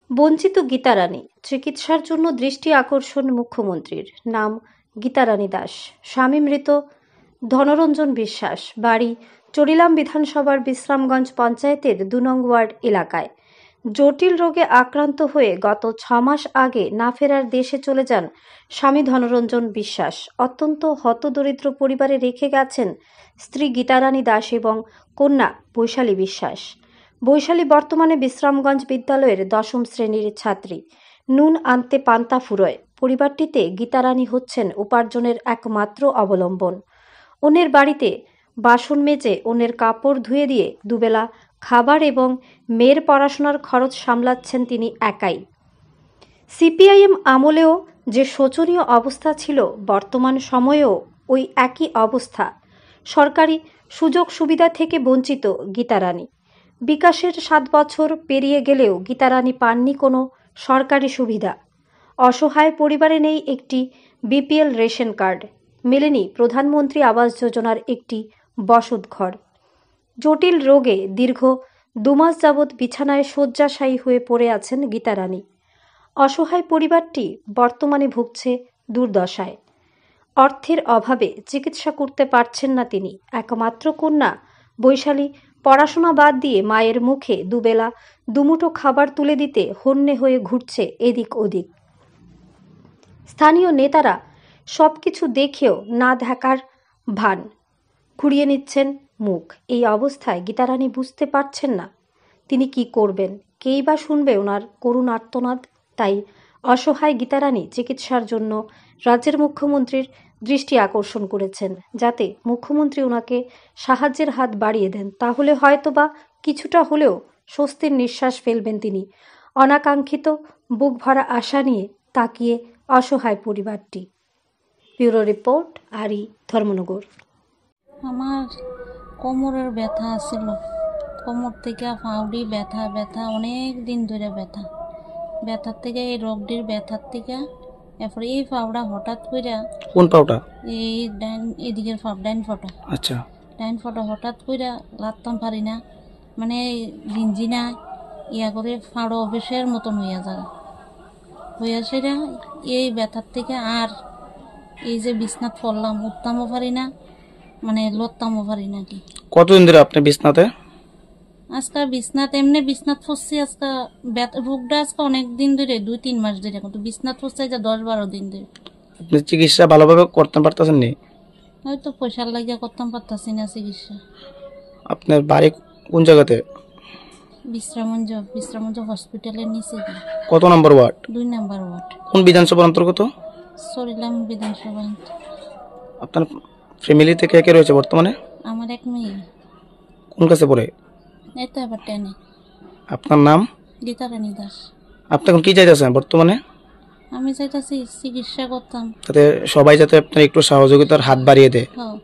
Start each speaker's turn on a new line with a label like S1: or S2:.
S1: বঞ্চিত গীতারানী, চিকিৎসার জন্য দৃষ্টি আকর্ষণ মুখ্যমন্ত্রীর। নাম গীতারানী দাস, স্বামী মৃত ধনরঞ্জন বিশ্বাস, বাড়ি চরিলাম বিধানসভার বিশ্রামগঞ্জ পঞ্চায়েতের ২ নং ওয়ার্ড এলাকায়। জটিল রোগে আক্রান্ত হয়ে গত ৬ মাস আগে না ফেরার দেশে চলে যান স্বামী ধনরঞ্জন বিশ্বাস। অত্যন্ত হতদরিদ্র পরিবারে রেখে গেছেন স্ত্রী গীতারানী দাস এবং কন্যা বৈশালী বিশ্বাস। বৈশালী বর্তমানে বিশ্রামগঞ্জ বিদ্যালয়ের ১০ম শ্রেণীর ছাত্রী। নুন আনতে পান্তা ফুরোয়। পরিবারটিতে গীতারানী হচ্ছেন উপার্জনের একমাত্র অবলম্বন। অন্যের বাড়িতে বাসন মেজে অন্যের কাপড় ধুয়ে দিয়ে দুবেলা খাবার এবং মেয়ের পড়াশোনার খরচ সামলাচ্ছেন তিনি একাই। সিপিআইএম আমলেও যে শোচনীয় অবস্থা ছিল, বর্তমান সময়েও ওই একই অবস্থা। সরকারি সুযোগ সুবিধা থেকে বঞ্চিত গীতারানী। বিকাশের ৭ বছর পেরিয়ে গেলেও গীতারানী পাননি কোনো সরকারি সুবিধা। অসহায় পরিবারে নেই একটি বিপিএল রেশন কার্ড, মেলেনি প্রধানমন্ত্রী আবাস যোজনার একটি বসত ঘর। জটিল রোগে দীর্ঘ ২ মাস যাবৎ বিছানায় শয্যাশায়ী হয়ে পড়ে আছেন গীতারানী। অসহায় পরিবারটি বর্তমানে ভুগছে দুর্দশায়। অর্থের অভাবে চিকিৎসা করতে পারছেন না তিনি। একমাত্র কন্যা বৈশালী পড়াশোনা বাদ দিয়ে মায়ের মুখে দুবেলা দুমুঠো খাবার তুলে দিতে হন্যে হয়ে ঘুরছে এদিক ওদিক। স্থানীয় নেতারা সবকিছু দেখেও না দেখার ভান, ঘুরিয়ে নিচ্ছেন মুখ। এই অবস্থায় গীতারানী বুঝতে পারছেন না তিনি কি করবেন, কেই বা শুনবে ওনার করুণ আর্তনাদ। তাই অসহায় গীতারানী চিকিৎসার জন্য রাজ্যের মুখ্যমন্ত্রীর দৃষ্টি আকর্ষণ করেছেন, যাতে মুখ্যমন্ত্রী ওনাকে সাহায্যের হাত বাড়িয়ে দেন। তাহলে হয়তোবা কিছুটা হলেও স্বস্তির নিঃশ্বাস ফেলবেন তিনি। অনাকাঙ্ক্ষিত বুক ভরা আশা নিয়ে তাকিয়ে অসহায় পরিবারটি। ব্যুরো রিপোর্ট, আরি, ধর্মনগর।
S2: আমার কোমরের ব্যথা ছিল, কোমর থেকে ফাউডি ব্যথা অনেক দিন ধরে ব্যথার থেকে এই রোগটির ব্যথার থেকে এরপরে এই ফাউডা হঠাৎ করে।
S3: কোন পাউডা?
S2: এই এদিকের ডাইন ফটো।
S3: আচ্ছা,
S2: ডাইন ফটো হঠাৎ করে লাগতাম পারি না, মানে রিঞ্জিনা ইয়া করে ফাড়ো অফিসের মতন হইয়া সেটা এই ব্যথার থেকে। আর এই যে বিছনাত পড়লাম, উঠতামও পারি না, মানে লড়তামও পারি না। কি
S3: কতদিন ধরে আপনি বিছনাতে?
S2: আজকে বিছনাত এমনি বিছনাত পড়ছি আজকে রোগটা আজকে অনেক দিন ধরে, ২-৩ মাস ধরে, কিন্তু বিছনাত পড়ছে যে ১০-১২ দিন ধরে।
S3: আপনি চিকিৎসা ভালোভাবে করতে পারতেছেন নি?
S2: হয়তো পয়সার লাগিয়া করতাম পারতাছি না চিকিৎসা।
S3: আপনার বাড়ি কোন জায়গাতে?
S2: বিশ্রামঞ্জ হসপিটালের নিচে।
S3: কত নম্বর ওয়ার্ড?
S2: ২ নম্বর ওয়ার্ড।
S3: কোন বিধানসভার অন্তর্গত?
S2: চরিলাম বিধানসভা।
S3: আপনার ফ্যামিলিতে কে কে রয়েছে বর্তমানে?
S2: আমার এক মেয়ে।
S3: কোন কাছে পড়ে?
S2: এই তো এবার 10-এ।
S3: আপনার নাম?
S2: গীতারানী দাস।
S3: আপনি এখন কি চাইতেছেন বর্তমানে?
S2: আমি চাইতেছি চিকিৎসা করতাম,
S3: যাতে সবাই যাতে আপনার একটু সহযোগিতার হাত বাড়িয়ে দেয়।
S2: হ্যাঁ।